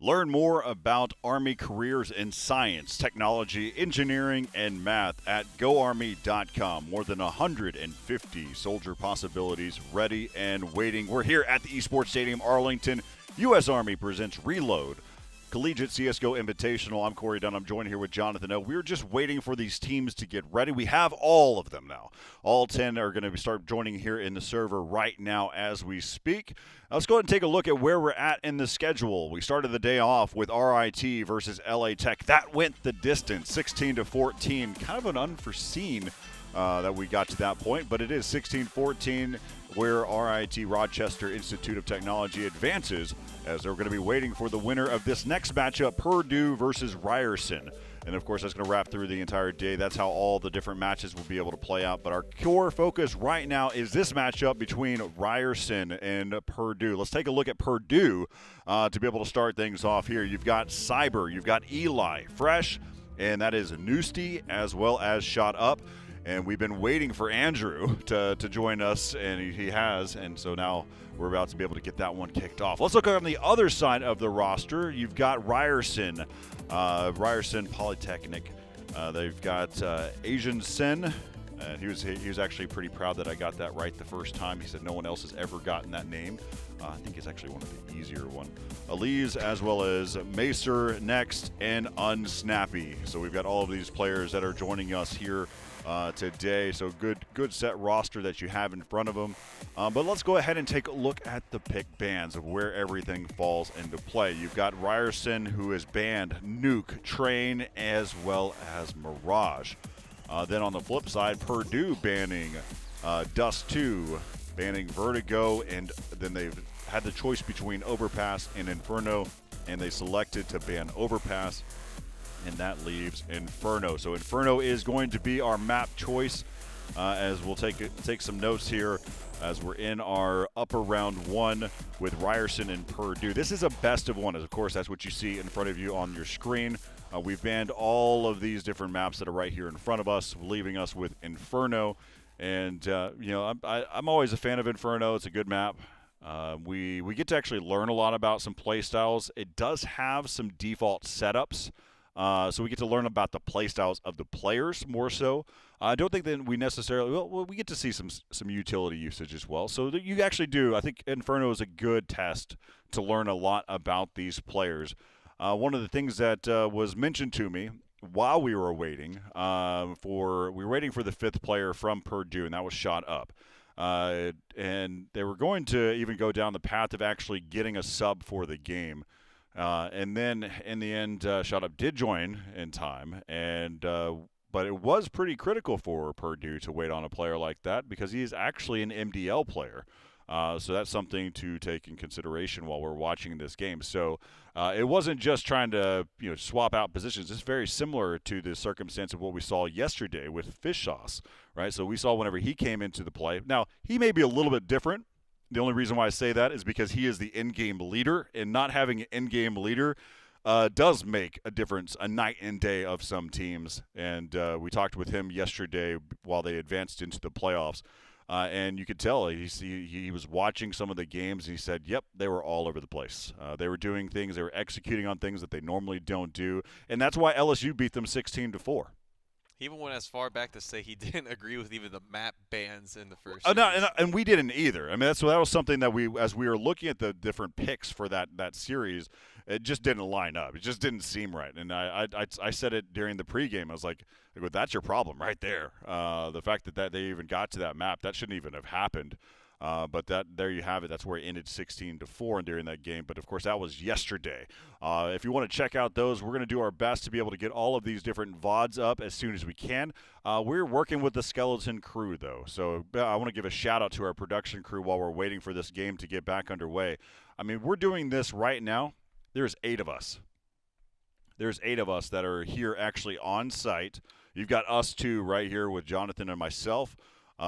Learn more about Army careers in science, technology, engineering, and math at goarmy.com. More than 150 soldier possibilities ready and waiting. We're here at the Esports Stadium, Arlington. U.S. Army presents Reload, Collegiate CSGO Invitational. I'm Corey Dunn. I'm joined here with Jonathan O. We're just waiting for these teams to get ready. We have all of them now. All 10 are going to start joining here in the server right now as we speak. Let's go ahead and take a look at where we're at in the schedule. We started the day off with RIT versus LA Tech. That went the distance, 16-14. Kind of an unforeseen that we got to that point, but it is 16-14 where RIT, Rochester Institute of Technology, advances, as they're going to be waiting for the winner of this next matchup, Purdue versus Ryerson. And, of course, that's going to wrap through the entire day. That's how all the different matches will be able to play out. But our core focus right now is this matchup between Ryerson and Purdue. Let's take a look at Purdue to be able to start things off here. You've got Cyber, you've got Eli, Fresh, and that is Noosty, as well as Shot Up. And we've been waiting for Andrew to join us, and he has. And so now we're about to be able to get that one kicked off. Let's look on the other side of the roster. You've got Ryerson, Ryerson Polytechnic. They've got Asian Sen. He was actually pretty proud that I got that right the first time. He said no one else has ever gotten that name. I think it's actually one of the easier one. Elise, as well as Macer, Next, and Unsnappy. So we've got all of these players that are joining us here today. So good set roster that you have in front of them. But let's go ahead and take a look at the pick bans of where everything falls into play. You've got Ryerson, who has banned Nuke, Train, as well as Mirage. Then on the flip side, Purdue banning Dust 2, banning Vertigo, and then they've had the choice between Overpass and Inferno, and they selected to ban Overpass, and that leaves Inferno. So Inferno is going to be our map choice, as we'll take some notes here as we're in our upper round one with Ryerson and Purdue. This is a best of one, as of course that's what you see in front of you on your screen. We've banned all of these different maps that are right here in front of us, leaving us with Inferno. And I'm always a fan of Inferno. It's a good map. We get to actually learn a lot about some play styles. It does have some default setups, so we get to learn about the play styles of the players more so. I don't think that we necessarily we get to see some utility usage as well. So that you actually do. I think Inferno is a good test to learn a lot about these players. One of the things that was mentioned to me while we were waiting we were waiting for the fifth player from Purdue, and that was Shot Up. And they were going to even go down the path of actually getting a sub for the game. And then in the end, Shot Up did join in time, but it was pretty critical for Purdue to wait on a player like that because he is actually an MDL player. So that's something to take in consideration while we're watching this game. So it wasn't just trying to swap out positions. It's very similar to the circumstance of what we saw yesterday with Fish Sauce, right? So we saw whenever he came into the play. Now, he may be a little bit different. The only reason why I say that is because he is the in-game leader, and not having an in-game leader does make a difference, a night and day of some teams. And we talked with him yesterday while they advanced into the playoffs. And you could tell he was watching some of the games, and he said, yep, they were all over the place. They were doing things, they were executing on things that they normally don't do, and that's why LSU beat them 16-4. He even went as far back to say he didn't agree with even the map bans in the first No, and we didn't either. I mean, that was something that as we were looking at the different picks for that series, it just didn't line up. It just didn't seem right. And I said it during the pregame. I was like, well, that's your problem right there. The fact that they even got to that map, that shouldn't even have happened. But there you have it. That's where it ended 16-4 during that game. But, of course, that was yesterday. If you want to check out those, we're going to do our best to be able to get all of these different VODs up as soon as we can. We're working with the skeleton crew, though. So I want to give a shout-out to our production crew while we're waiting for this game to get back underway. I mean, we're doing this right now. There's 8 of us. There's 8 of us that are here actually on site. You've got us two right here with Jonathan and myself.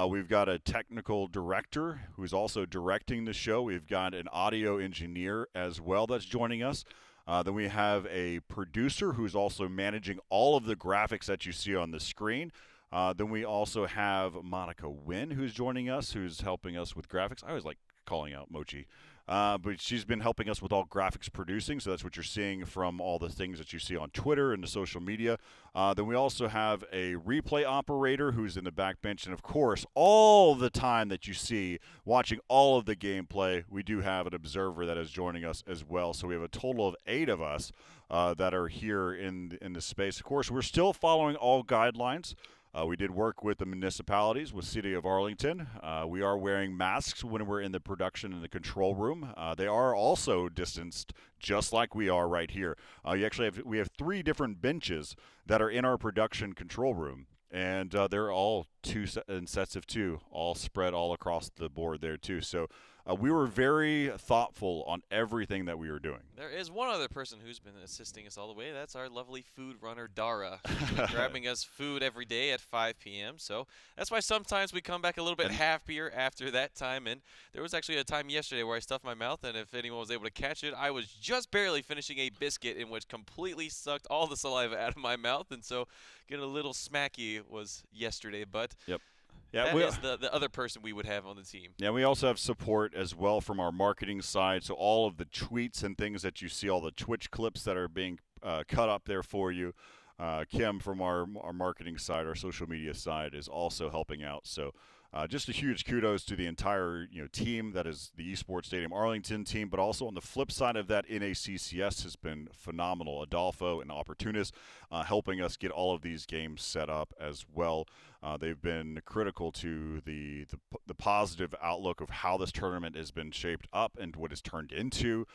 We've got a technical director who's also directing the show. We've got an audio engineer as well that's joining us. Then we have a producer who's also managing all of the graphics that you see on the screen. Then we also have Monica Wynn who's joining us, who's helping us with graphics. I always like calling out Mochi. But she's been helping us with all graphics producing, so that's what you're seeing from all the things that you see on Twitter and the social media. Then we also have a replay operator who's in the back bench, and of course, all the time that you see watching all of the gameplay, we do have an observer that is joining us as well. So we have a total of 8 of us that are here in the space. Of course, we're still following all guidelines. We did work with the municipalities, with City of Arlington. We are wearing masks when we're in the production in the control room. They are also distanced, just like we are right here. We have 3 different benches that are in our production control room, and they're all in sets of 2, all spread all across the board there too. So we were very thoughtful on everything that we were doing. There is one other person who's been assisting us all the way. That's our lovely food runner, Dara. She's been grabbing us food every day at 5 p.m. So that's why sometimes we come back a little bit happier after that time. And there was actually a time yesterday where I stuffed my mouth, and if anyone was able to catch it, I was just barely finishing a biscuit in which completely sucked all the saliva out of my mouth. And so getting a little smacky was yesterday. But yep. Yeah, that is the other person we would have on the team. Yeah, we also have support as well from our marketing side. So all of the tweets and things that you see, all the Twitch clips that are being cut up there for you. Kim from our marketing side, our social media side, is also helping out. So just a huge kudos to the entire team that is the Esports Stadium Arlington team, but also on the flip side of that, NACCS has been phenomenal. Adolfo and Opportunist helping us get all of these games set up as well. They've been critical to the positive outlook of how this tournament has been shaped up and what it's turned into,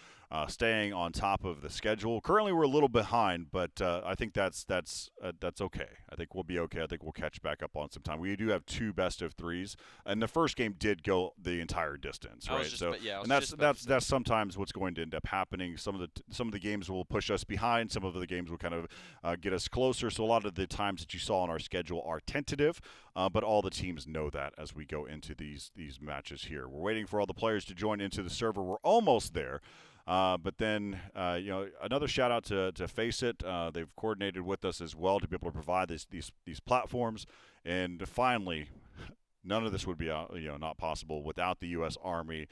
staying on top of the schedule. Currently, we're a little behind, but I think that's okay. I think we'll be okay. I think we'll catch back up on some time. We do have 2 best-of-3s, and the first game did go the entire distance, right? That's sometimes what's going to end up happening. Some of the games will push us behind. Some of the games will kind of get us closer. So a lot of the times that you saw on our schedule are tentative. But all the teams know that as we go into these matches here. We're waiting for all the players to join into the server. We're almost there. But then, another shout out to Faceit. They've coordinated with us as well to be able to provide these platforms. And finally, none of this would be not possible without the U.S. Army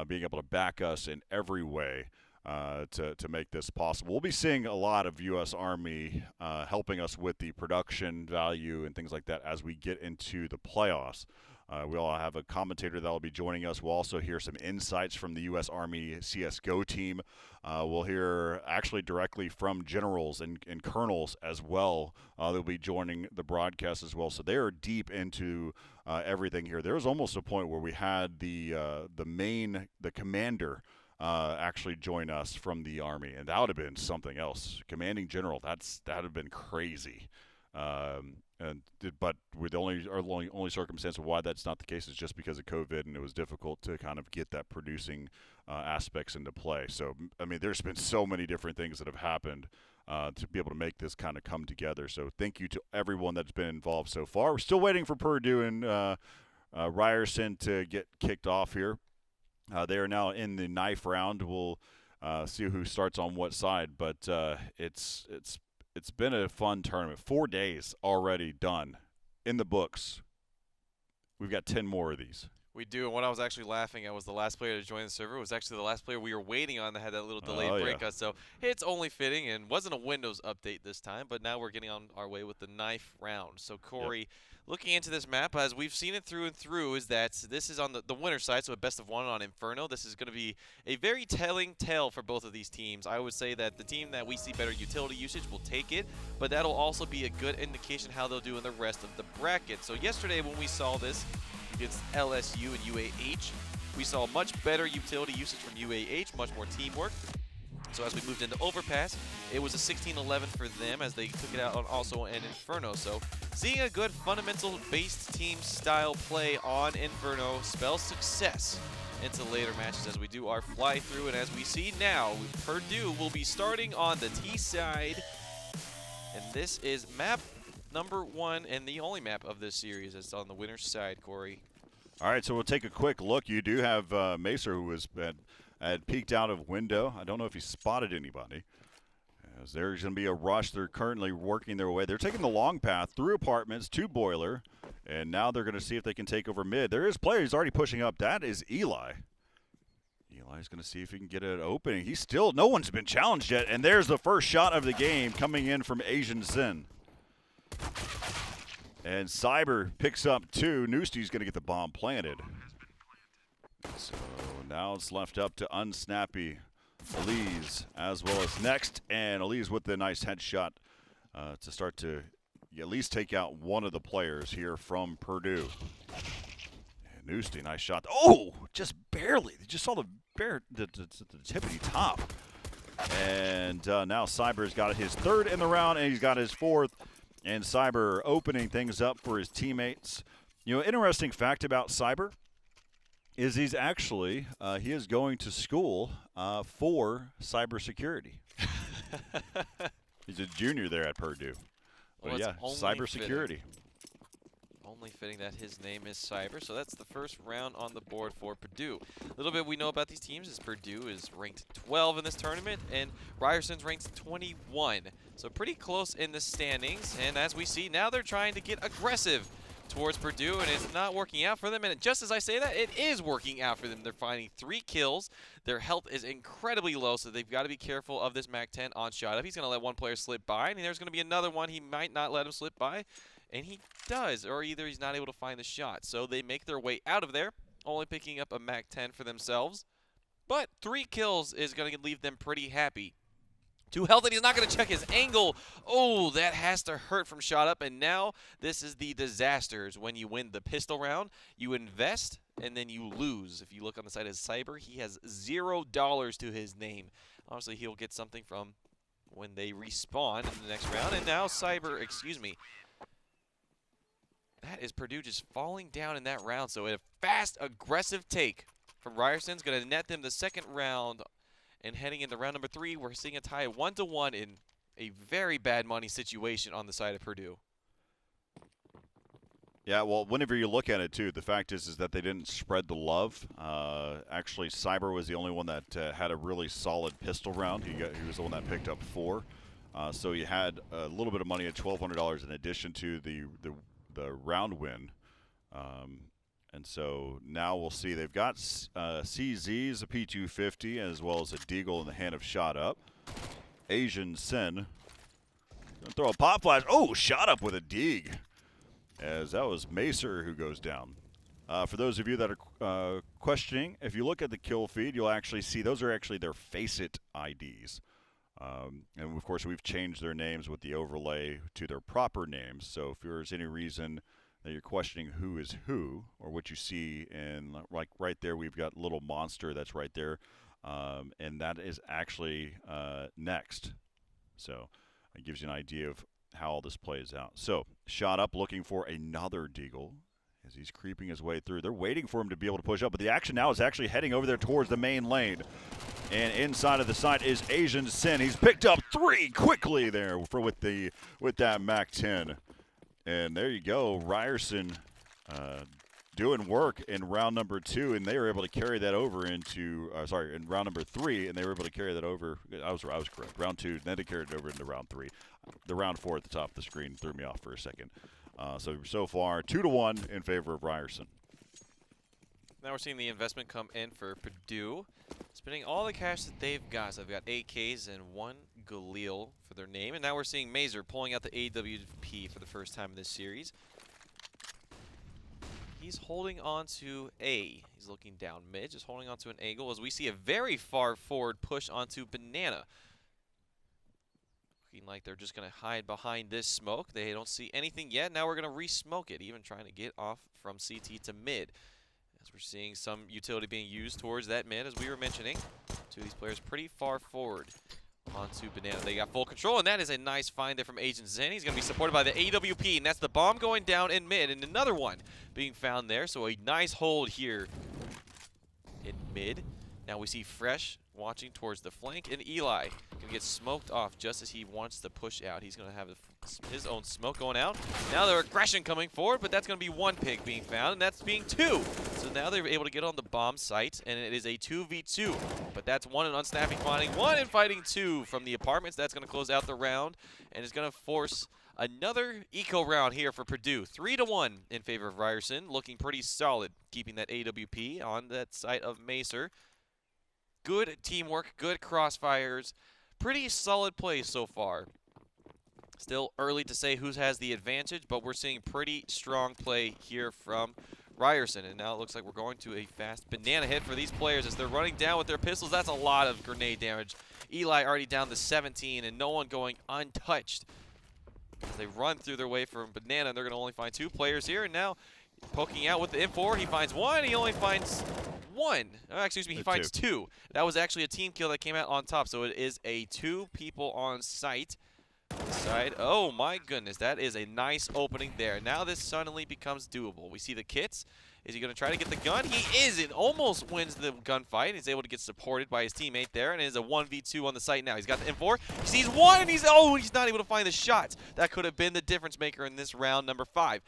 being able to back us in every way. To make this possible. We'll be seeing a lot of U.S. Army helping us with the production value and things like that as we get into the playoffs. We'll have a commentator that will be joining us. We'll also hear some insights from the U.S. Army CSGO team. We'll hear actually directly from generals and colonels as well. They'll be joining the broadcast as well. So they are deep into everything here. There was almost a point where we had the commander actually join us from the Army, and that would have been something else. Commanding general, that would have been crazy. But with the only circumstance of why that's not the case is just because of COVID, and it was difficult to kind of get that producing aspects into play. So, I mean, there's been so many different things that have happened to be able to make this kind of come together. So thank you to everyone that's been involved so far. We're still waiting for Purdue and Ryerson to get kicked off here. They are now in the knife round. We'll see who starts on what side, but it's been a fun tournament. 4 days already done in the books. We've got 10 more of these. We do, and when I was actually laughing, I was the last player to join the server. It was actually the last player we were waiting on that had that little delayed break us. So it's only fitting, and wasn't a Windows update this time, but now we're getting on our way with the knife round. So Corey, looking into this map, as we've seen it through and through, is that this is on the winner side, so a best of 1 on Inferno. This is going to be a very telling tale for both of these teams. I would say that the team that we see better utility usage will take it, but that'll also be a good indication how they'll do in the rest of the bracket. So yesterday when we saw this against LSU and UAH, we saw much better utility usage from UAH, much more teamwork. So as we moved into Overpass, it was a 16-11 for them as they took it out on also an Inferno. So seeing a good fundamental-based team style play on Inferno spells success into later matches as we do our fly-through. And as we see now, Purdue will be starting on the T side. And this is map number 1 and the only map of this series. It's on the winner's side, Corey. All right, so we'll take a quick look. You do have Macer, who had peeked out of window. I don't know if he spotted anybody. As there's going to be a rush. They're currently working their way. They're taking the long path through apartments to Boiler, and now they're going to see if they can take over mid. There is players already pushing up. That is Eli. Eli's going to see if he can get an opening. No one's been challenged yet, and there's the first shot of the game coming in from Asian Sin. And Cyber picks up 2. Noosty's going to get the bomb planted. So now it's left up to Unsnappy, Elise, as well as Next. And Elise with the nice headshot to start to at least take out one of the players here from Purdue. And Noosty, nice shot. Oh, just barely. They just saw the tippity top. And now Cyber's got his 3rd in the round, and he's got his 4th. And Cyber opening things up for his teammates. You know, interesting fact about Cyber is he's actually, he is going to school for cybersecurity. He's a junior there at Purdue. Well, yeah, cybersecurity. Only fitting that his name is Cyber. So that's the first round on the board for Purdue. A little bit we know about these teams is Purdue is ranked 12 in this tournament, and Ryerson's ranked 21. So pretty close in the standings. And as we see, now they're trying to get aggressive towards Purdue, and it's not working out for them. And just as I say that, it is working out for them. They're finding 3 kills. Their health is incredibly low, so they've got to be careful of this MAC-10 on shot up. He's going to let one player slip by, and there's going to be another one he might not let him slip by. And he does, or either he's not able to find the shot. So they make their way out of there, only picking up a MAC-10 for themselves. But 3 kills is going to leave them pretty happy. 2 health, and he's not going to check his angle. Oh, that has to hurt from shot up. And now this is the disasters. When you win the pistol round, you invest, and then you lose. If you look on the side of Cyber, he has $0 to his name. Obviously, he'll get something from when they respawn in the next round. And now Cyber, excuse me. That is Purdue just falling down in that round. So a fast, aggressive take from Ryerson's going to net them the second round. And heading into round number 3, we're seeing a tie 1-1 in a very bad money situation on the side of Purdue. Yeah, well, whenever you look at it, too, the fact is that they didn't spread the love. Actually, Cyber was the only one that had a really solid pistol round. He was the one that picked up 4. So he had a little bit of money at $1,200 in addition to the round win. And so now we'll see. They've got CZ's, a P250, as well as a Deagle in the hand of Shot Up. Asian Sin going to throw a pop flash. Oh, Shot Up with a Deag, as that was Macer who goes down. For those of you that are questioning, if you look at the kill feed, you'll actually see those are actually their Faceit IDs. And, of course, we've changed their names with the overlay to their proper names. So if there's any reason that you're questioning who is who, or what you see in, like right there, we've got little monster that's right there, and that is actually Next. So it gives you an idea of how all this plays out. So Shot Up looking for another Deagle as he's creeping his way through. They're waiting for him to be able to push up, but the action now is actually heading over there towards the main lane. And inside of the site is Asian Sin. He's picked up 3 quickly there with that MAC-10. And there you go, Ryerson doing work in round number 2, and they were able to carry that over into in round number 3, and they were able to carry that over. I was correct. Round 2, then they carried it over into round 3. The round 4 at the top of the screen threw me off for a second. So far, 2-1 in favor of Ryerson. Now we're seeing the investment come in for Purdue, spending all the cash that they've got. So they've got AKs and 1 Galil for their name. And now we're seeing Mazer pulling out the AWP for the first time in this series. He's holding on to A. He's looking down mid, just holding on to an angle as we see a very far forward push onto Banana. Looking like they're just going to hide behind this smoke. They don't see anything yet. Now we're going to re-smoke it, even trying to get off from CT to mid. As we're seeing some utility being used towards that mid, as we were mentioning. 2 of these players pretty far forward onto Banana. They got full control, and that is a nice find there from Agent Zen. He's going to be supported by the AWP, and that's the bomb going down in mid, and another one being found there. So a nice hold here in mid. Now we see Fresh watching towards the flank, and Eli can get smoked off just as he wants to push out. He's going to have his own smoke going out. Now their aggression coming forward, but that's going to be 1 pig being found, and that's being 2. So now they're able to get on the bomb site, and it is a 2v2. But that's 1 in unsnapping finding, 1 in fighting 2 from the apartments. That's going to close out the round, and is going to force another eco round here for Purdue. 3-1 in favor of Ryerson, looking pretty solid, keeping that AWP on that site of Macer. Good teamwork, good crossfires. Pretty solid play so far. Still early to say who has the advantage, but we're seeing pretty strong play here from Ryerson. And now it looks like we're going to a fast banana hit for these players as they're running down with their pistols. That's a lot of grenade damage. Eli already down to 17 and no one going untouched. As they run through their way from banana, they're going to only find 2 players here. And now poking out with the M4, he finds 1. He only finds 1. Oh, excuse me, he finds 2. That was actually a team kill that came out on top, so it is a 2 people on site. Side. Oh my goodness, that is a nice opening there. Now this suddenly becomes doable. We see the kits. Is he going to try to get the gun? He is. It almost wins the gunfight. He's able to get supported by his teammate there, and it is a 1v2 on the site now. He's got the M4. He sees 1, and he's not able to find the shots. That could have been the difference maker in this round number 5.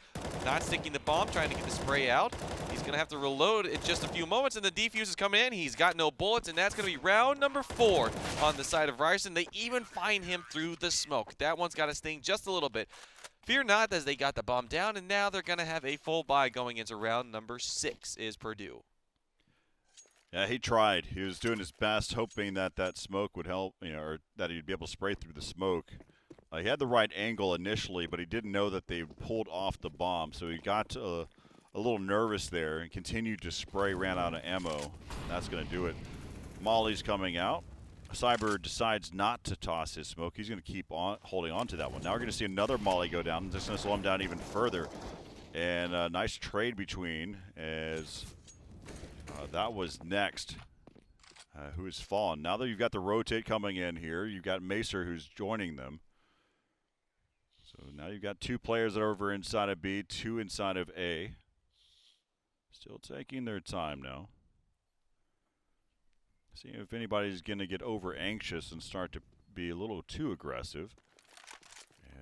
Not sticking the bomb, trying to get the spray out. He's going to have to reload in just a few moments, and the defuse is coming in. He's got no bullets, and that's going to be round number 4 on the side of Ryerson. They even find him through the smoke. That one's got to sting just a little bit. Fear not, as they got the bomb down, and now they're going to have a full buy going into round number 6 is Purdue. Yeah, he tried. He was doing his best, hoping that that smoke would help, or that he'd be able to spray through the smoke. He had the right angle initially, but he didn't know that they pulled off the bomb, so he got a little nervous there and continued to spray, ran out of ammo. That's going to do it. Molly's coming out. Cyber decides not to toss his smoke. He's going to keep on holding on to that one. Now we're going to see another Molly go down. That's going to slow him down even further. And a nice trade between as that was next. Who has fallen. Now that you've got the rotate coming in here, you've got Macer who's joining them. So now you've got 2 players that are over inside of B, 2 inside of A. Still taking their time now. See if anybody's going to get over anxious and start to be a little too aggressive.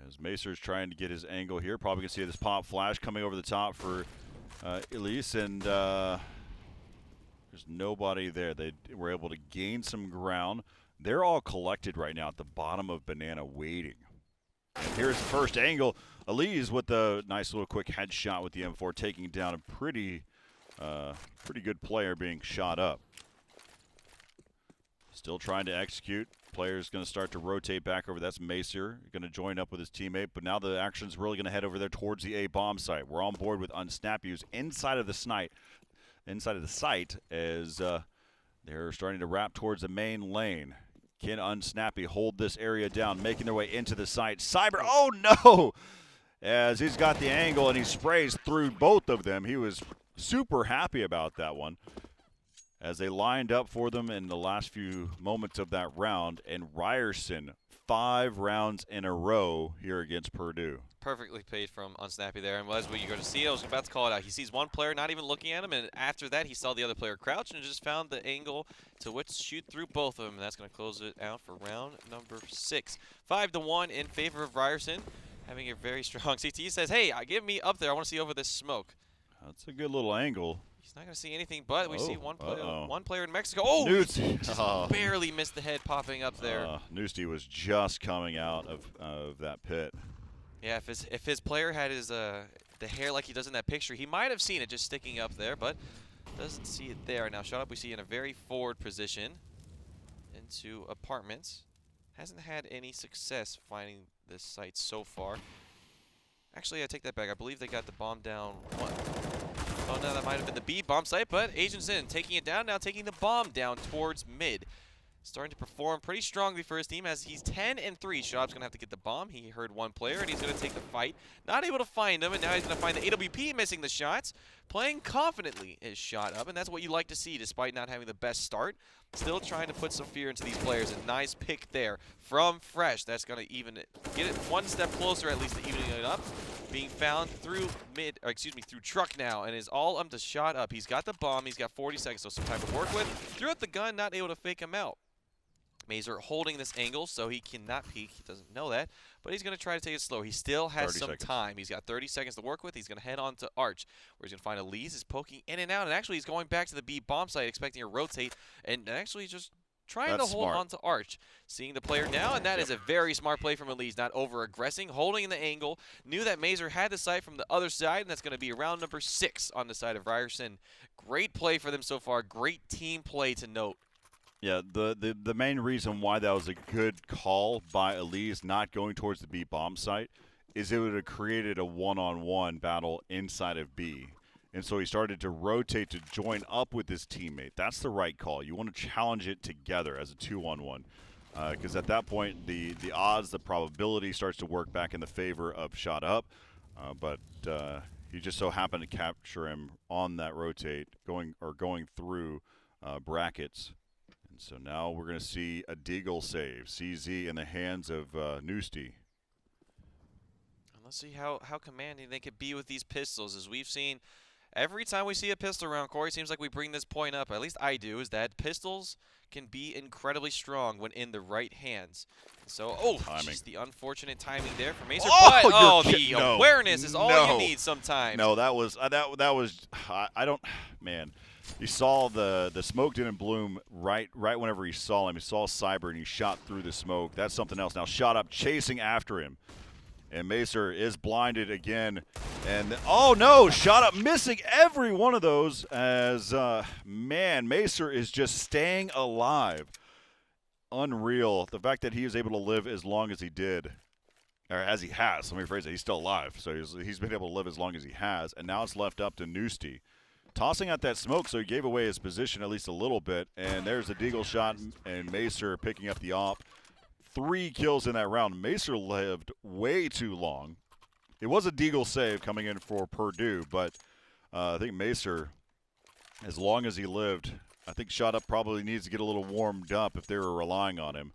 As Macer's trying to get his angle here. Probably going to see this pop flash coming over the top for Elise. And there's nobody there. They were able to gain some ground. They're all collected right now at the bottom of Banana waiting. And here's the first angle. Elise with the nice little quick headshot with the M4, taking down a pretty good player being shot up. Still trying to execute. Player's going to start to rotate back over. That's Macer going to join up with his teammate. But now the action's really going to head over there towards the A bomb site. We're on board with Unsnappy inside of the site as they're starting to wrap towards the main lane. Can Unsnappy hold this area down, making their way into the site? Cyber, oh no! As he's got the angle and he sprays through both of them. He was super happy about that one. As they lined up for them in the last few moments of that round, and Ryerson 5 rounds in a row here against Purdue. Perfectly played from Unsnappy there, and as you go to see, I was about to call it out. He sees one player not even looking at him, and after that he saw the other player crouch and just found the angle to which shoot through both of them, and that's going to close it out for round number 6. 5-1 in favor of Ryerson, having a very strong CT. Says, hey, give me up there. I want to see over this smoke. That's a good little angle. He's not going to see anything, but we see one player in Mexico. Oh, he just barely missed the head popping up there. Noosty was just coming out of that pit. Yeah, if his player had his the hair like he does in that picture, he might have seen it just sticking up there, but doesn't see it there. Now, shot up we see in a very forward position into apartments. Hasn't had any success finding this site so far. Actually, I take that back. I believe they got the bomb down one. Oh, no, that might have been the B bomb site, but Agents in taking it down, now taking the bomb down towards mid. Starting to perform pretty strongly for his team as he's 10-3. Shab's going to have to get the bomb. He heard one player, and he's going to take the fight. Not able to find him, and now he's going to find the AWP missing the shots. Playing confidently is shot up, and that's what you like to see despite not having the best start. Still trying to put some fear into these players. A nice pick there from Fresh. That's going to even get it one step closer, at least, to evening it up. Being found through through truck now, and is all up to shot up. He's got the bomb. He's got 40 seconds, so some time to work with. Threw out the gun, not able to fake him out. Mazer holding this angle, so he cannot peek. He doesn't know that, but he's going to try to take it slow. He still has some time. He's got 30 seconds to work with. He's going to head on to Arch, where he's going to find Elise. He's poking in and out, and actually he's going back to the B bomb site, expecting to rotate, and actually just trying to hold on to Arch. Seeing the player now, and that is a very smart play from Elise, not over-aggressing, holding in the angle. Knew that Mazer had the site from the other side, and that's going to be round number 6 on the side of Ryerson. Great play for them so far. Great team play to note. Yeah, the main reason why that was a good call by Elise not going towards the B bomb site is it would have created a one-on-one battle inside of B. And so he started to rotate to join up with his teammate. That's the right call. You want to challenge it together as a 2-on-1. Because at that point, the odds, the probability starts to work back in the favor of shot up. But he just so happened to capture him on that rotate, going through brackets. And so now we're going to see a Deagle save. CZ in the hands of Noosty. Let's see how commanding they could be with these pistols. As we've seen, every time we see a pistol around, Corey, seems like we bring this point up, at least I do, is that pistols can be incredibly strong when in the right hands. So, just the unfortunate timing there for Macer. The awareness is all you need sometimes. No, that was I don't, man. You saw the smoke didn't bloom right whenever he saw him. He saw Cyber and he shot through the smoke. That's something else. Now shot up, chasing after him. And Macer is blinded again. And, oh, no, shot up, missing every one of those as, man, Macer is just staying alive. Unreal. The fact that he is able to live as long as he did, or as he has. Let me rephrase it. He's still alive. So he's been able to live as long as he has. And now it's left up to Noosty. Tossing out that smoke, so he gave away his position at least a little bit. And there's the Deagle shot, and Macer picking up the op. 3 kills in that round. Macer lived way too long. It was a Deagle save coming in for Purdue, but I think Macer, as long as he lived, I think Shot Up probably needs to get a little warmed up if they were relying on him.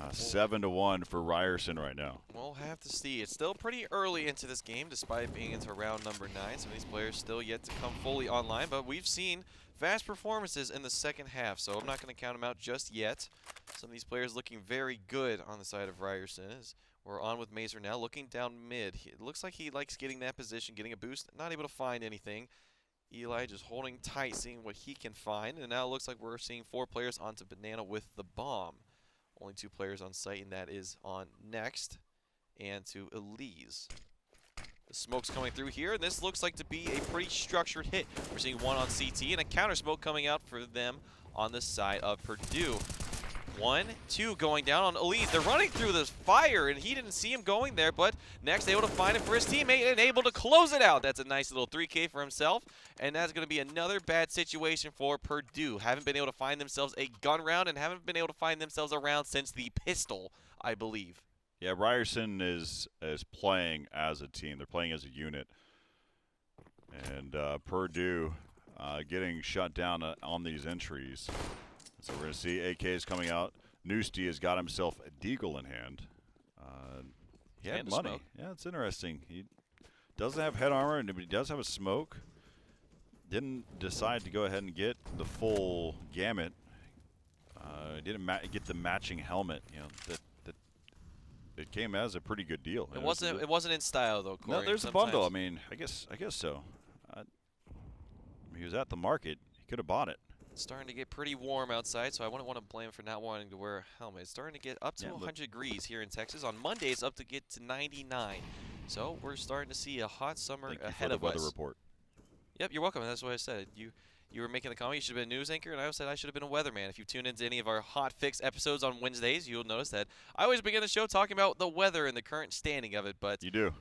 7-1 for Ryerson right now. We'll have to see. It's still pretty early into this game, despite being into round number 9. Some of these players still yet to come fully online, but we've seen fast performances in the second half, so I'm not going to count them out just yet. Some of these players looking very good on the side of Ryerson. As we're on with Macer now, looking down mid. It looks like he likes getting that position, getting a boost, not able to find anything. Eli just holding tight, seeing what he can find, and now it looks like we're seeing 4 players onto Banana with the bomb. Only 2 players on site, and that is on Next and to Elise. The smoke's coming through here, and this looks like to be a pretty structured hit. We're seeing 1 on CT and a counter smoke coming out for them on the side of Purdue. 1, 2 going down on Elise. They're running through this fire, and he didn't see him going there, but Next able to find it for his teammate and able to close it out. That's a nice little 3K for himself, and that's going to be another bad situation for Purdue. Haven't been able to find themselves a gun round and haven't been able to find themselves a round since the pistol, I believe. Yeah, Ryerson is playing as a team. They're playing as a unit. And Purdue getting shut down on these entries. So we're going to see AKs coming out. Noosty has got himself a Deagle in hand. He had money. Smoke. Yeah, it's interesting. He doesn't have head armor, but he does have a smoke. Didn't decide to go ahead and get the full gamut. Didn't get the matching helmet. You know, that it came as a pretty good deal. It wasn't in style though, Corey. No, there's a bundle. I mean, I guess so. He was at the market. He could have bought it. It's starting to get pretty warm outside, so I wouldn't want to blame him for not wanting to wear a helmet. It's starting to get up to 100 degrees here in Texas. On Monday, it's up to get to 99. So we're starting to see a hot summer ahead of us. Weather report. Yep, you're welcome. That's what I said. You were making the comment you should have been a news anchor, and I said I should have been a weatherman. If you tune into any of our Hot Fix episodes on Wednesdays, you'll notice that I always begin the show talking about the weather and the current standing of it. But you do.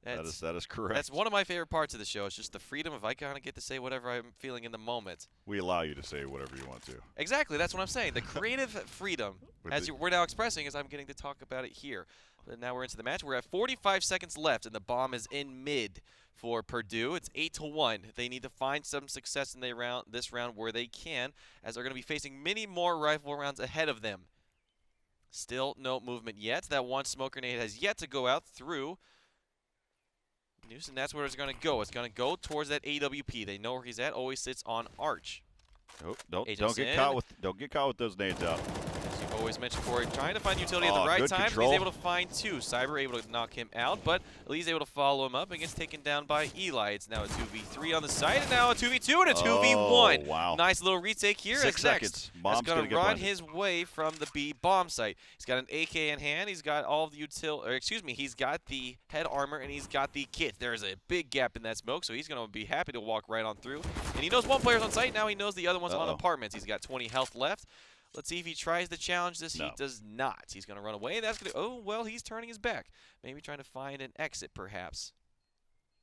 That is correct. That's one of my favorite parts of the show. It's just the freedom of I kind of get to say whatever I'm feeling in the moment. We allow you to say whatever you want to. Exactly. That's what I'm saying. The creative freedom, we're now expressing, as I'm getting to talk about it here. But now we're into the match. We're at 45 seconds left, and the bomb is in mid for Purdue. It's 8-1. They need to find some success in this round where they can, as they're going to be facing many more rifle rounds ahead of them. Still no movement yet. That one smoke grenade has yet to go out through News, and that's where it's going to go. It's going to go towards that AWP. They know where he's at. Always sits on Arch. Oh, don't get caught with those nades out. As you Always mentioned Corey trying to find utility at the Oh, right good time. control. He's able to find two. Cyber able to knock him out, but Lee's able to follow him up and gets taken down by Eli. It's now a 2v3 on the site, and now a 2v2 and a 2v1. Wow. Nice little retake here. 6 as seconds. Next Mom's is going to run blended. his way from the B bomb site. He's got an AK in hand. He's got all of the he's got the head armor and he's got the kit. There's a big gap in that smoke, so he's going to be happy to walk right on through. And he knows one player's on site. Now he knows the other one's on apartments. He's got 20 health left. Let's see if he tries to challenge this. No. He does not. He's going to run away. That's going to. Oh, well, he's turning his back. Maybe trying to find an exit, perhaps.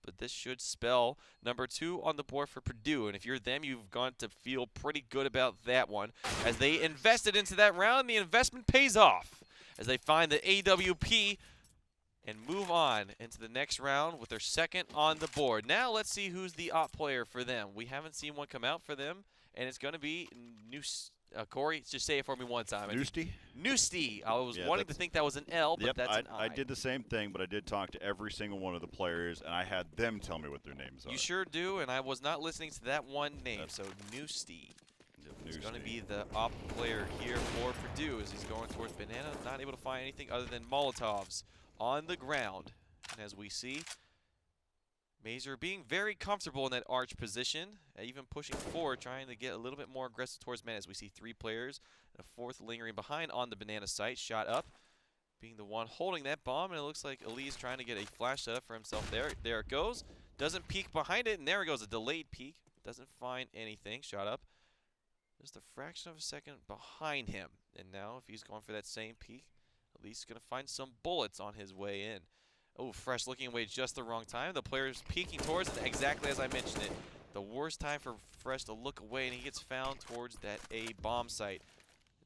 But this should spell number 2 on the board for Purdue. And if you're them, you've gone to feel pretty good about that one. As they invested into that round, the investment pays off. As they find the AWP and move on into the next round with their 2nd on the board. Now let's see who's the op player for them. We haven't seen one come out for them, and it's going to be Corey, just say it for me one time. Noosty? Noosty. I was wanting to think that was an L, but that's an I. I did the same thing, but I did talk to every single one of the players, and I had them tell me what their names are. You sure do, and I was not listening to that one name, so Noosty. He's going to be the op player here for Purdue as he's going towards Banana, not able to find anything other than Molotovs on the ground. And as we see, Mazer being very comfortable in that arch position, even pushing forward, trying to get a little bit more aggressive towards men as we see 3 players and a 4th lingering behind on the banana site. Shot up, being the one holding that bomb, and it looks like Ali is trying to get a flash setup for himself there. There it goes. Doesn't peek behind it, and there it goes, a delayed peek. Doesn't find anything. Shot up. Just a fraction of a second behind him. And now if he's going for that same peek, at least going to find some bullets on his way in. Oh, Fresh looking away just the wrong time. The player's peeking towards it exactly as I mentioned it. The worst time for Fresh to look away, and he gets found towards that A bomb site.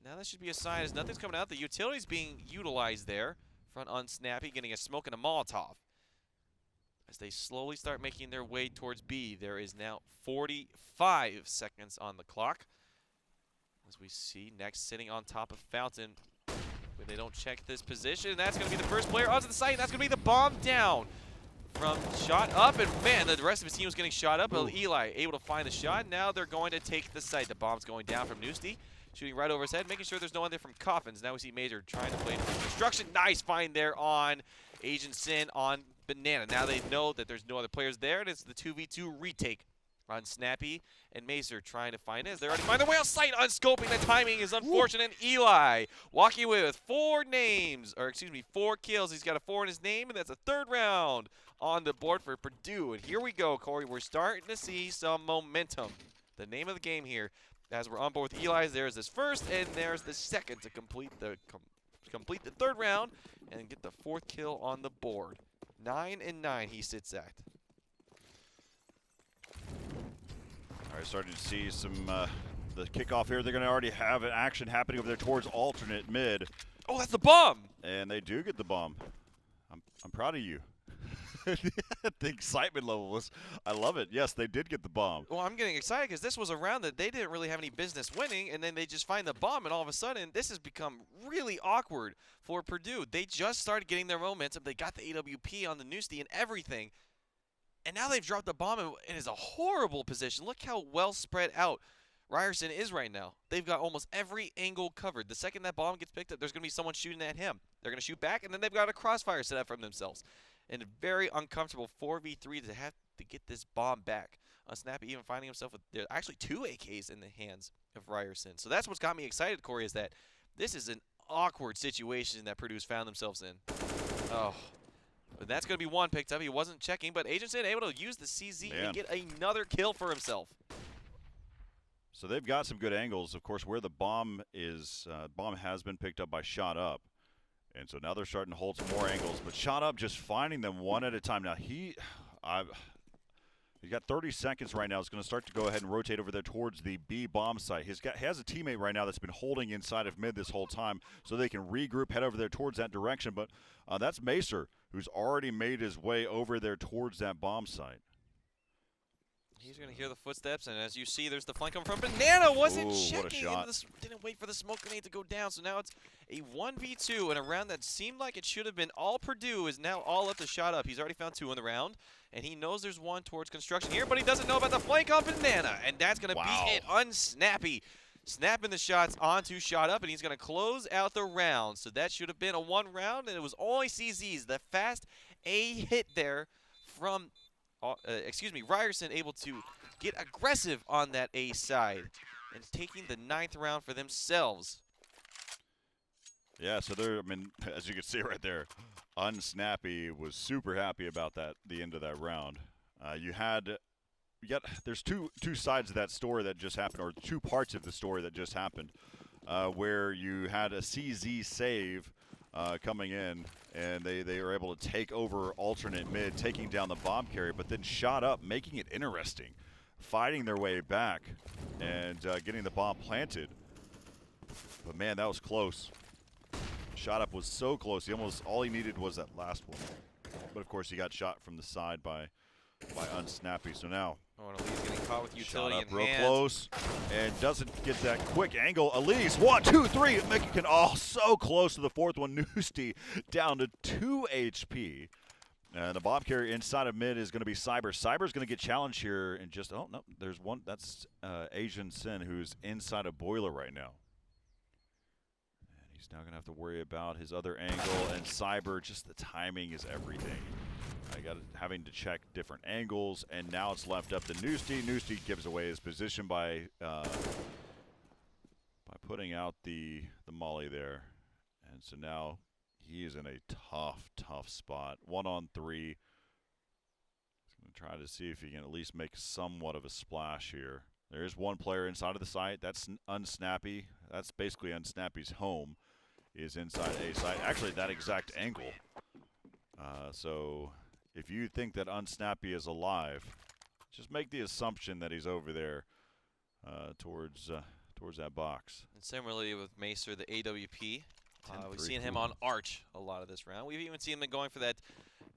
Now that should be a sign as nothing's coming out. The utility's being utilized there. Front on Snappy, getting a smoke and a Molotov. As they slowly start making their way towards B, there is now 45 seconds on the clock. As we see next sitting on top of Fountain. But they don't check this position. That's going to be the first player onto the site. And that's going to be the bomb down from shot up. And man, the rest of his team was getting shot up. But Eli able to find the shot. Now they're going to take the site. The bomb's going down from Noosty. Shooting right over his head, making sure there's no one there from Coffins. Now we see Mazer trying to play construction. Nice find there on Agent Sin on Banana. Now they know that there's no other players there. And it's the 2v2 retake on Snappy and Mazer trying to find it. They already find their way on site. Unscoping. The timing is unfortunate. Eli walking away with 4 kills. He's got a 4 in his name, and that's a 3rd round on the board for Purdue. And here we go, Corey. We're starting to see some momentum. The name of the game here, as we're on board with Eli, there's this 1st, and there's the 2nd to complete the 3rd round and get the 4th kill on the board. 9-9 he sits at. All right, starting to see some the kickoff here. They're going to already have an action happening over there towards alternate mid. Oh, that's the bomb! And they do get the bomb. I'm proud of you. The excitement level was, I love it. Yes, they did get the bomb. Well, I'm getting excited because this was a round that they didn't really have any business winning, and then they just find the bomb, and all of a sudden, this has become really awkward for Purdue. They just started getting their momentum. They got the AWP on the Noosty and everything. And now they've dropped the bomb and it is a horrible position. Look how well spread out Ryerson is right now. They've got almost every angle covered. The second that bomb gets picked up, there's going to be someone shooting at him. They're going to shoot back, and then they've got a crossfire set up from themselves. And a very uncomfortable 4v3 to have to get this bomb back. Snappy even finding himself with actually 2 AKs in the hands of Ryerson. So that's what's got me excited, Corey, is that this is an awkward situation that Purdue's found themselves in. Oh. But that's going to be 1 picked up. He wasn't checking, but Agentson able to use the CZ and get another kill for himself. So they've got some good angles. Of course, where the bomb is, bomb has been picked up by Shot Up. And so now they're starting to hold some more angles. But Shot Up just finding them one at a time. Now he's got 30 seconds right now. He's going to start to go ahead and rotate over there towards the B bomb site. He has a teammate right now that's been holding inside of mid this whole time so they can regroup, head over there towards that direction. But that's Mazer, who's already made his way over there towards that bomb site. He's going to hear the footsteps, and as you see, there's the flank coming from Banana. Wasn't checking. What a shot. Didn't wait for the smoke grenade to go down. So now it's a 1v2 in a round that seemed like it should have been all Purdue is now all up to Shot Up. He's already found 2 in the round, and he knows there's 1 towards construction here, but he doesn't know about the flank on Banana, and that's going to be it. Unsnappy. snapping the shots onto Shot Up, and he's going to close out the round. So that should have been a 1 round, and it was only CZ's. The fast A hit there from, Ryerson able to get aggressive on that A side and taking the 9th round for themselves. Yeah, so they're, I mean, as you can see right there, Unsnappy was super happy about that, the end of that round. There's two sides of that story that just happened, or 2 parts of the story that just happened, where you had a CZ save coming in, and they were able to take over alternate mid, taking down the bomb carrier, but then Shot Up, making it interesting, fighting their way back and getting the bomb planted. But man, that was close. Shot Up was so close. All he needed was that last one. But of course, he got shot from the side by Unsnappy. So now, Elise getting caught with utility Shot Up in real hand. close and doesn't get that quick angle. Elise, 1, 2, 3. Mexican, so close to the 4th one. Noosty down to 2 HP. And the bomb carrier inside of mid is going to be Cyber. Cyber's going to get challenged here and just, oh, no, there's one. That's Asian Sin, who's inside a boiler right now. And he's now going to have to worry about his other angle. And Cyber, just the timing is everything. Having to check different angles, and now it's left up to Noosty. Noosty gives away his position by putting out the molly there. And so now he is in a tough spot. 1-on-3. He's going to try to see if he can at least make somewhat of a splash here. There is one player inside of the site. That's Unsnappy. That's basically Unsnappy's home, is inside A site. Actually, that exact angle. So if you think that Unsnappy is alive, just make the assumption that he's over there towards that box. And similarly with Macer, the AWP. We've seen him on Arch a lot of this round. We've even seen him going for that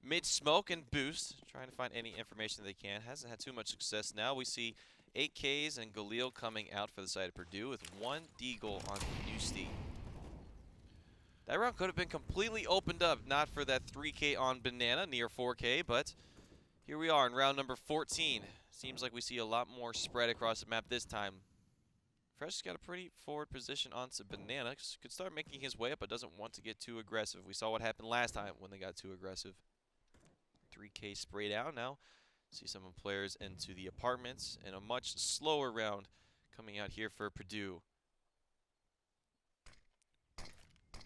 mid-smoke and boost, trying to find any information they can. Hasn't had too much success. Now we see 8Ks and Galil coming out for the side of Purdue with 1 Deagle on Noosty. That round could have been completely opened up, not for that 3K on Banana, near 4K, but here we are in round number 14. Seems like we see a lot more spread across the map this time. Fresh's got a pretty forward position onto Banana. Could start making his way up, but doesn't want to get too aggressive. We saw what happened last time when they got too aggressive. 3K sprayed out now. See some players into the apartments, and a much slower round coming out here for Purdue.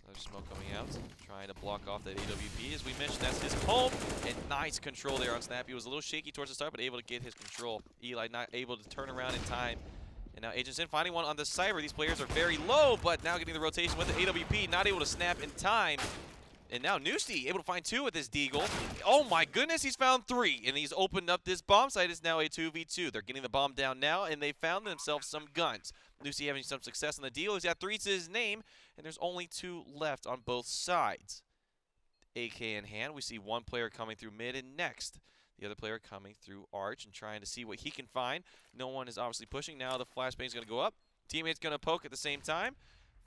Another smoke coming out, trying to block off that AWP. As we mentioned, that's his home, and nice control there on Snappy. He was a little shaky towards the start, but able to get his control. Eli not able to turn around in time. And now Agent Sin finding one on the Cyber. These players are very low, but now getting the rotation with the AWP, not able to snap in time. And now Noosty able to find 2 with his Deagle. Oh my goodness, he's found 3, and he's opened up this bomb site. It's now a 2v2. They're getting the bomb down now, and they found themselves some guns. Noosty having some success on the deal. He's got 3 to his name, and there's only 2 left on both sides. AK in hand. We see one player coming through mid, and next the other player coming through Arch and trying to see what he can find. No one is obviously pushing. Now the flashbang is going to go up. Teammate's going to poke at the same time.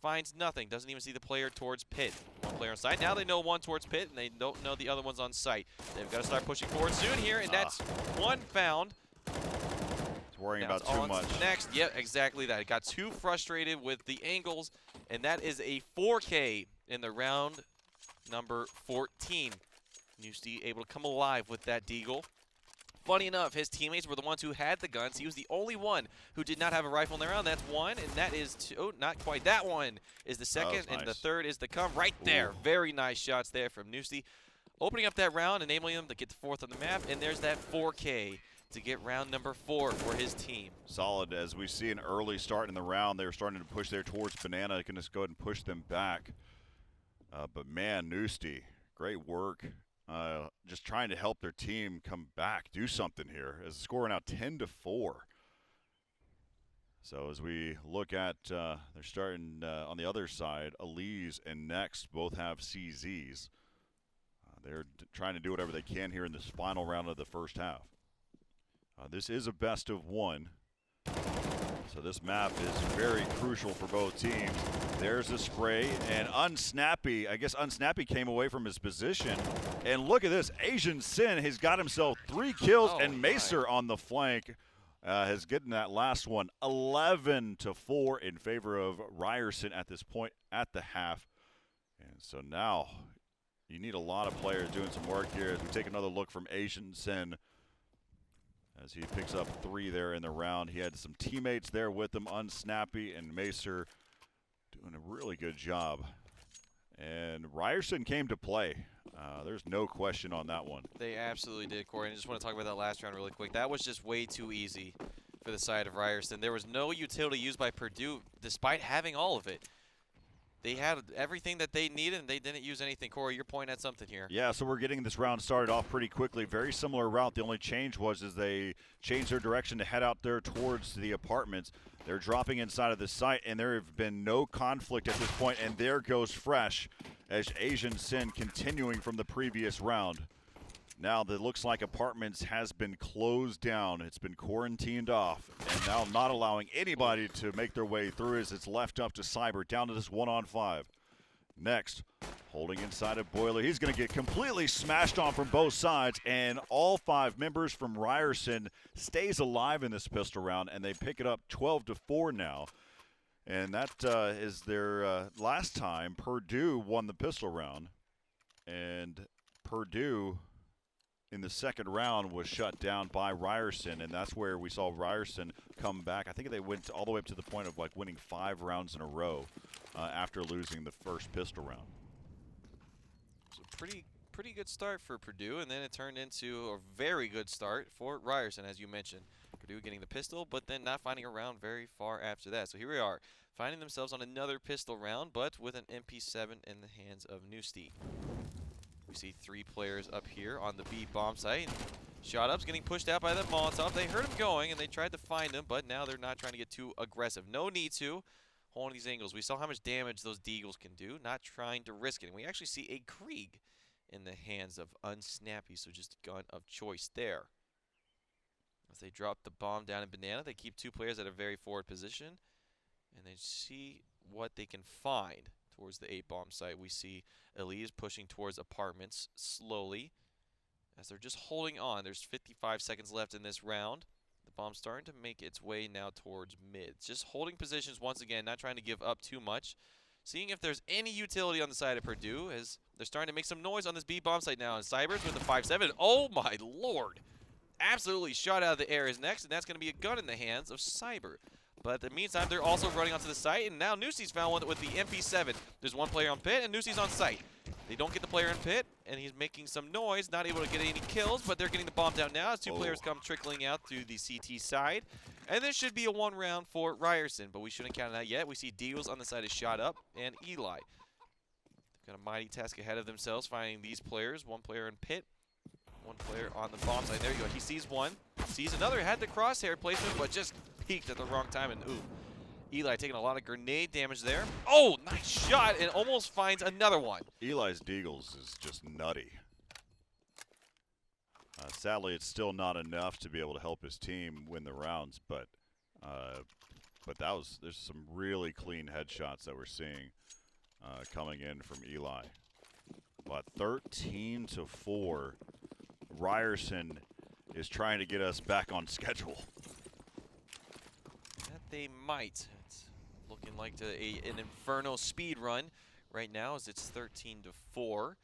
Finds nothing. Doesn't even see the player towards pit. One player on site. Now they know one towards pit, and they don't know the other one's on site. They've got to start pushing forward soon here, and that's 1 found. It's worrying Now about too much. Next, yeah, exactly that. It got too frustrated with the angles, and that is a 4K in the round number 14. Noosty able to come alive with that Deagle. Funny enough, his teammates were the ones who had the guns. He was the only one who did not have a rifle in the round. That's 1, and that is 2. Oh, not quite. That one is the second, nice. and the third is the come right there. Very nice shots there from Noosty. Opening up that round, enabling him to get the 4th on the map, and there's that 4K to get round number 4 for his team. Solid. As we see an early start in the round, they were starting to push there towards Banana. Can just go ahead and push them back. But man, Noosty, great work. Just trying to help their team come back, do something here. As the score now 10-4. So as we look at, they're starting on the other side. Elise and Next both have CZs. They're trying to do whatever they can here in this final round of the first half. This is a best of 1. So this map is very crucial for both teams. There's a spray, and Unsnappy, I guess Unsnappy came away from his position. And look at this, Asian Sin has got himself 3 kills, and Macer on the flank. has gotten that last one 11-4 in favor of Ryerson at this point at the half. And so now you need a lot of players doing some work here as we take another look from Asian Sin as he picks up 3 there in the round. He had some teammates there with him, Unsnappy and Macer, doing a really good job. And Ryerson came to play. There's no question on that one. They absolutely did, Corey. And I just want to talk about that last round really quick. That was just way too easy for the side of Ryerson. There was no utility used by Purdue, despite having all of it. They had everything that they needed, and they didn't use anything. Corey, you're pointing at something here. Yeah, so we're getting this round started off pretty quickly. Very similar route. The only change was they changed their direction to head out there towards the apartments. They're dropping inside of the site, and there have been no conflict at this point, and there goes Fresh as Asian Sin continuing from the previous round. Now that looks like apartments has been closed down. It's been quarantined off, and now not allowing anybody to make their way through as it's left up to Cyber, down to this 1-on-5. Next, holding inside of Boiler. He's going to get completely smashed on from both sides, and all 5 members from Ryerson stays alive in this pistol round, and they pick it up 12-4 now. And that is their last time Purdue won the pistol round. And Purdue in the second round was shut down by Ryerson, and that's where we saw Ryerson come back. I think they went all the way up to the point of like winning 5 rounds in a row after losing the first pistol round. It's a pretty good start for Purdue, and then it turned into a very good start for Ryerson, as you mentioned. Purdue getting the pistol, but then not finding a round very far after that. So here we are, finding themselves on another pistol round, but with an MP7 in the hands of Newsty. We see 3 players up here on the B bomb site. Shot Up's getting pushed out by the Molotov. They heard him going, and they tried to find him, but now they're not trying to get too aggressive. No need to. Holding these angles. We saw how much damage those Deagles can do, not trying to risk it. And we actually see a Krieg in the hands of Unsnappy, so just a gun of choice there. As they drop the bomb down in Banana, they keep 2 players at a very forward position, and they see what they can find towards the 8-bomb site. We see Elise pushing towards apartments slowly as they're just holding on. There's 55 seconds left in this round. The bomb's starting to make its way now towards mid. Just holding positions once again, not trying to give up too much. Seeing if there's any utility on the side of Purdue as they're starting to make some noise on this B bomb site now. And Cybers with the 5-7. Oh my lord! Absolutely shot out of the air is next, and that's going to be a gun in the hands of Cyber. But in the meantime, they're also running onto the site, and now Nusi's found one with the MP7. There's 1 player on pit, and Nusi's on site. They don't get the player in pit, and he's making some noise, not able to get any kills, but they're getting the bomb down now as 2 players come trickling out through the CT side. And this should be a 1 round for Ryerson, but we shouldn't count on that yet. We see Deagles on the side is Shot Up, and Eli. They've got a mighty task ahead of themselves, finding these players. 1 player in pit, 1 player on the bomb side. There you go. He sees 1, sees another, had the crosshair placement, but just peeked at the wrong time, and ooh. Eli taking a lot of grenade damage there. Oh, nice shot, and almost finds another one. Eli's Deagles is just nutty. Sadly, it's still not enough to be able to help his team win the rounds, but there's some really clean headshots that we're seeing coming in from Eli. But 13-4, Ryerson is trying to get us back on schedule. That they might. It's looking like an inferno speed run right now as it's 13-4.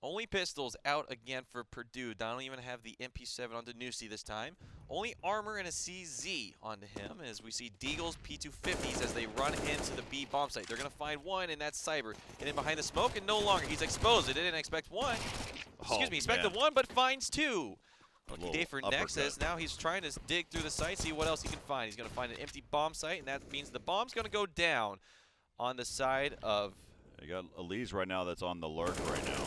Only pistols out again for Purdue. They don't even have the MP7 onto Newsy this time. Only armor and a CZ onto him as we see Deagles P250s as they run into the B bomb site. They're going to find 1, and that's Cyber. And in behind the smoke, and no longer. He's exposed. They didn't expect 1. Excuse me, expected 1, but finds 2. Lucky day for Next as now he's trying to dig through the site, see what else he can find. He's going to find an empty bomb site, and that means the bomb's going to go down on the side of... You got Elise right now that's on the lurk right now.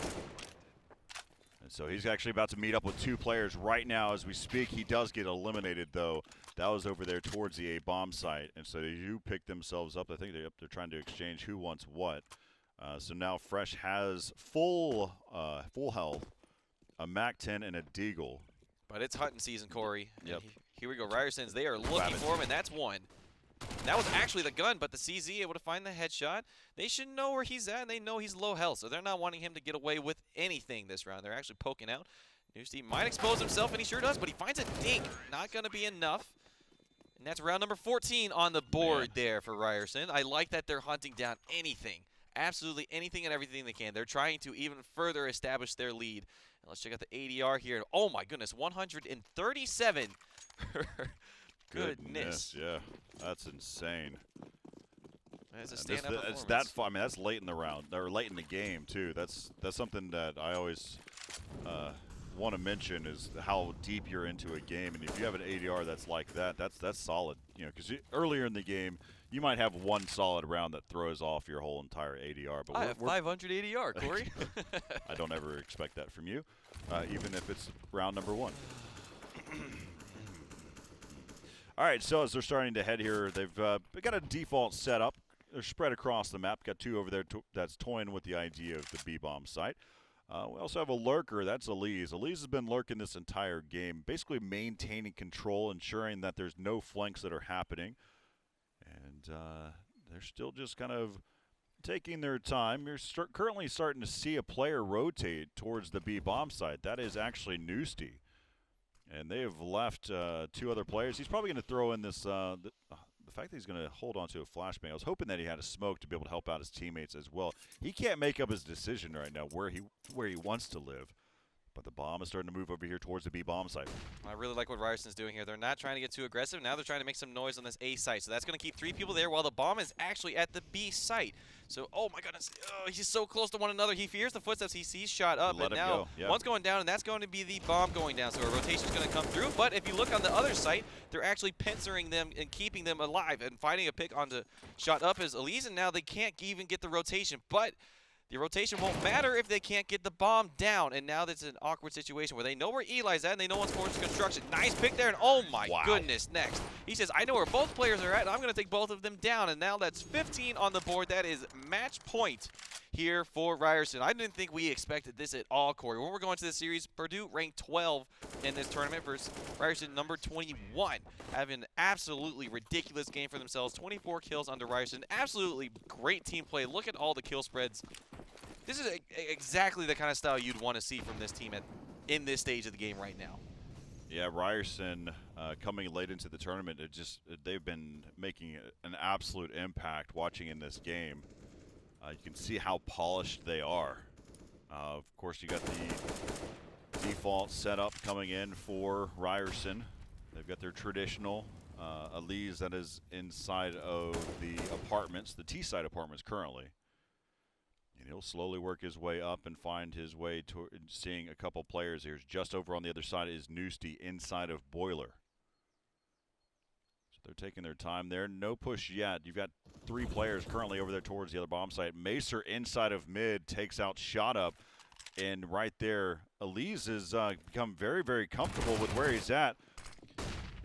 And so he's actually about to meet up with 2 players right now as we speak. He does get eliminated, though. That was over there towards the A-bomb site. And so they do pick themselves up. I think they're trying to exchange who wants what. So now Fresh has full health, a MAC-10, and a Deagle. But it's hunting season, Corey. Yep. Here we go. Ryerson's, they are looking for him, and that's 1. That was actually the gun, but the CZ able to find the headshot. They should know where he's at, and they know he's low health, so they're not wanting him to get away with anything this round. They're actually poking out. Newsty might expose himself, and he sure does, but he finds a dink. Not going to be enough. And that's round number 14 on the board there for Ryerson. I like that they're hunting down anything, absolutely anything and everything they can. They're trying to even further establish their lead. And let's check out the ADR here. Oh my goodness, 137. Goodness. Yeah, that's insane. It's a stand-up performance. It's that far. I mean, that's late in the round, or late in the game too. That's something that I always want to mention is how deep you're into a game, and if you have an ADR that's like that, that's solid. You know, because earlier in the game, you might have one solid round that throws off your whole entire ADR. But I have 500 ADR, Corey. I don't ever expect that from you, even if it's round number 1. All right, so as they're starting to head here, they've got a default setup. They're spread across the map. Got 2 over there that's toying with the idea of the B-bomb site. We also have a lurker. That's Elise. Elise has been lurking this entire game, basically maintaining control, ensuring that there's no flanks that are happening. And they're still just kind of taking their time. You're currently starting to see a player rotate towards the B-bomb site. That is actually Noosty. And they have left 2 other players. He's probably going to throw in this the fact that he's going to hold on to a flashbang. I was hoping that he had a smoke to be able to help out his teammates as well. He can't make up his decision right now where he wants to live. But the bomb is starting to move over here towards the B-bomb site. I really like what Ryerson's doing here. They're not trying to get too aggressive. Now they're trying to make some noise on this A site. So that's going to keep 3 people there while the bomb is actually at the B site. So, oh my goodness, he's so close to one another. He fears the footsteps. He sees shot up, and now one's going down, and that's going to be the bomb going down. So a rotation's going to come through. But if you look on the other site, they're actually pincering them and keeping them alive and finding a pick onto shot up as Elise, and now they can't even get the rotation. But the rotation won't matter if they can't get the bomb down, and now that's an awkward situation where they know where Eli's at and they know one's forced construction. Nice pick there, and oh my goodness, next. He says, I know where both players are at, and I'm going to take both of them down, and now that's 15 on the board. That is match point here for Ryerson. I didn't think we expected this at all, Corey. When we're going to this series, Purdue ranked 12 in this tournament versus Ryerson number 21. Having an absolutely ridiculous game for themselves. 24 kills under Ryerson. Absolutely great team play. Look at all the kill spreads. This is exactly the kind of style you'd want to see from this team in this stage of the game right now. Yeah, Ryerson coming late into the tournament, they've been making an absolute impact watching in this game. You can see how polished they are. Of course, you got the default setup coming in for Ryerson. They've got their traditional Elise that is inside of the apartments, the T-side apartments currently. And he'll slowly work his way up and find his way to seeing a couple players here. Just over on the other side is Noosty inside of Boiler. So they're taking their time there. No push yet. You've got 3 players currently over there towards the other bomb site. Macer inside of mid takes out Shot Up. And right there, Elise has become very, very comfortable with where he's at.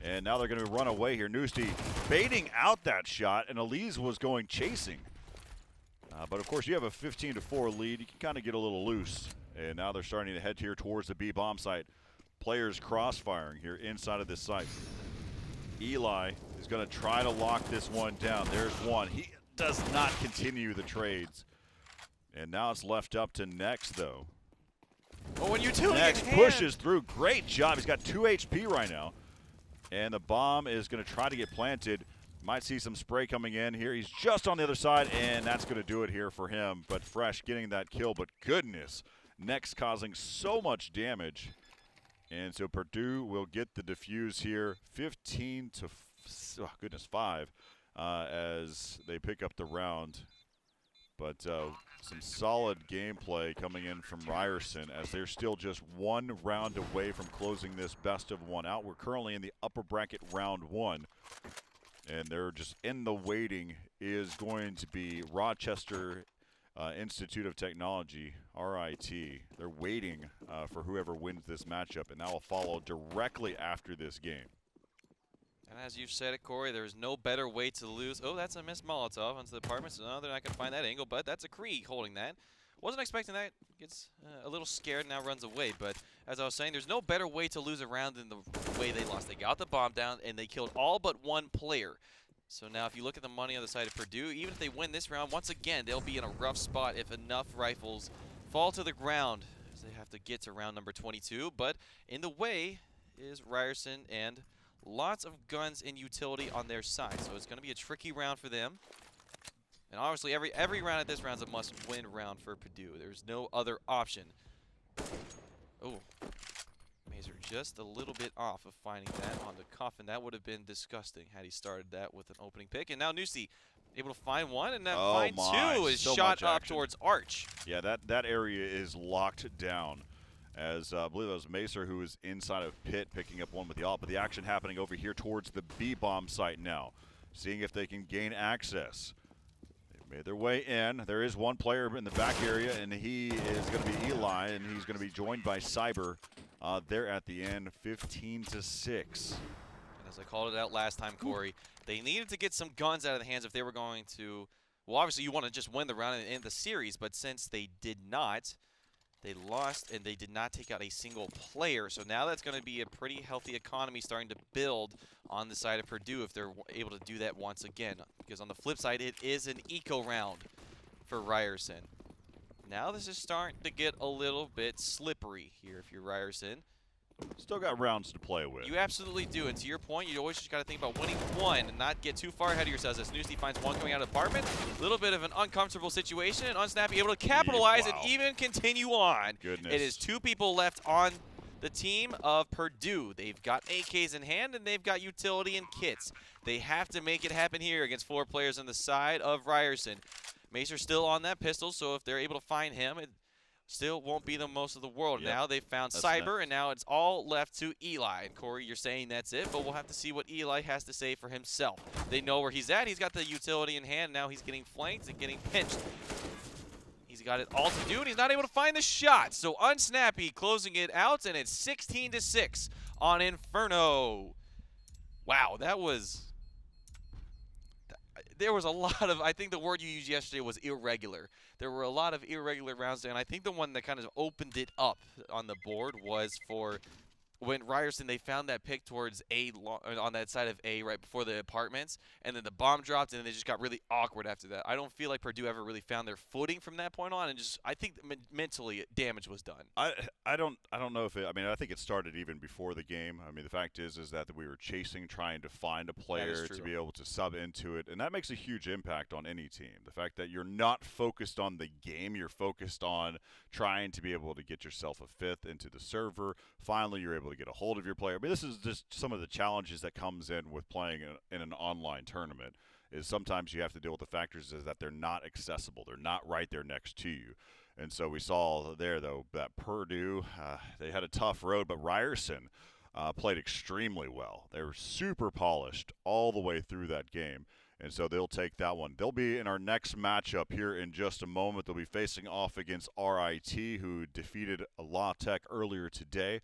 And now they're going to run away here. Noosty baiting out that shot, and Elise was going chasing. But, of course, you have a 15-4 lead. You can kind of get a little loose. And now they're starting to head here towards the B-bomb site. Players crossfiring here inside of this site. Eli is going to try to lock this one down. There's one. He does not continue the trades. And now it's left up to Nex, though. Oh, when you two Nex pushes through. Great job. He's got 2 HP right now. And the bomb is going to try to get planted. Might see some spray coming in here. He's just on the other side, and that's going to do it here for him. But Fresh getting that kill, but goodness, Nex causing so much damage. And so Purdue will get the defuse here, 15-5, as they pick up the round. But some solid gameplay coming in from Ryerson as they're still just 1 round away from closing this best of 1 out. We're currently in the upper bracket round 1. And they're just in the waiting is going to be Rochester Institute of Technology, RIT. They're waiting for whoever wins this matchup, and that will follow directly after this game. And as you've said it, Corey, there's no better way to lose. Oh, that's a missed Molotov onto the apartment, so no, they're not going to find that angle, but that's a Kree holding that. Wasn't expecting that. Gets a little scared, now runs away. But as I was saying, there's no better way to lose a round than the way they lost. They got the bomb down, and they killed all but 1 player. So now if you look at the money on the side of Purdue, even if they win this round, once again, they'll be in a rough spot if enough rifles fall to the ground, as they have to get to round number 22. But in the way is Ryerson and lots of guns and utility on their side, so it's going to be a tricky round for them. And obviously, every round at this round is a must-win round for Purdue. There's no other option. Oh, Mazer just a little bit off of finding that on the coffin. That would have been disgusting had he started that with an opening pick. And now Nusi able to find one, and then find two is so shot up towards Arch. Yeah, that area is locked down. As I believe it was Macer who was inside of pit picking up one with the ult, but the action happening over here towards the B-bomb site now. Seeing if they can gain access. They've made their way in. There is one player in the back area, and he is going to be Eli, and he's going to be joined by Cyber there at the end, 15-6. And as I called it out last time, Corey, they needed to get some guns out of the hands if they were going to, well, obviously you want to just win the round and end the series, but since they did not, they lost, and they did not take out a single player. So now that's going to be a pretty healthy economy starting to build on the side of Purdue if they're able to do that once again. Because on the flip side, it is an eco round for Ryerson. Now this is starting to get a little bit slippery here if you're Ryerson. Still got rounds to play with. You absolutely do, and to your point, you always just got to think about winning one and not get too far ahead of yourselves. As Noosey finds one coming out of the apartment, a little bit of an uncomfortable situation, and Unsnappy able to capitalize and even continue on. Goodness. It is two people left on the team of Purdue. They've got AKs in hand, and they've got utility and kits. They have to make it happen here against 4 players on the side of Ryerson. Macer's still on that pistol, so if they're able to find him, it still won't be the most of the world. Now they've found Cyber, and now it's all left to Eli. And Corey, you're saying that's it, but we'll have to see what Eli has to say for himself. They know where he's at. He's got the utility in hand. Now he's getting flanked and getting pinched. He's got it all to do, and he's not able to find the shot. So Unsnappy closing it out, and it's 16-6 on Inferno. Wow, that was... There was a lot of, I think the word you used yesterday was irregular. There were a lot of irregular rounds there, and I think the one that kind of opened it up on the board was for when Ryerson, they found that pick towards A, on that side of A right before the apartments, and then the bomb dropped, and then they just got really awkward after that. I don't feel like Purdue ever really found their footing from that point on, and just I think mentally damage was done. I don't know if it, I mean, I think it started even before the game. I mean, the fact is that we were chasing, trying to find a player to be able to sub into it, and that makes a huge impact on any team. The fact that you're not focused on the game, you're focused on trying to be able to get yourself a fifth into the server. Finally, you're able to get a hold of your player. I mean, this is just some of the challenges that comes in with playing in an online tournament. Is sometimes you have to deal with the factors is that they're not accessible. They're not right there next to you. And so we saw there, though, that Purdue, they had a tough road, but Ryerson played extremely well. They were super polished all the way through that game. And so they'll take that one. They'll be in our next matchup here in just a moment. They'll be facing off against RIT, who defeated La Tech earlier today.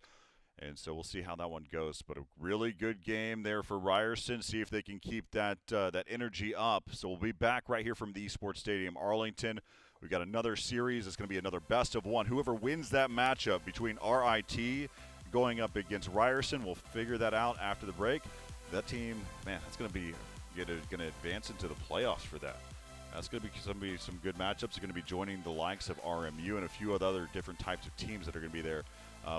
And so we'll see how that one goes. But a really good game there for Ryerson. See if they can keep that that energy up. So we'll be back right here from the Esports Stadium, Arlington. We've got another series. It's going to be another best of one. Whoever wins that matchup between RIT going up against Ryerson, we'll figure that out after the break. That team, man, that's going to be going to advance into the playoffs for that. That's going to be some good matchups. They're going to be joining the likes of RMU and a few other different types of teams that are going to be there.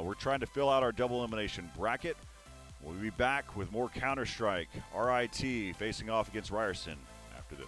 We're trying to fill out our double elimination bracket. We'll be back with more Counter-Strike. RIT facing off against Ryerson after this.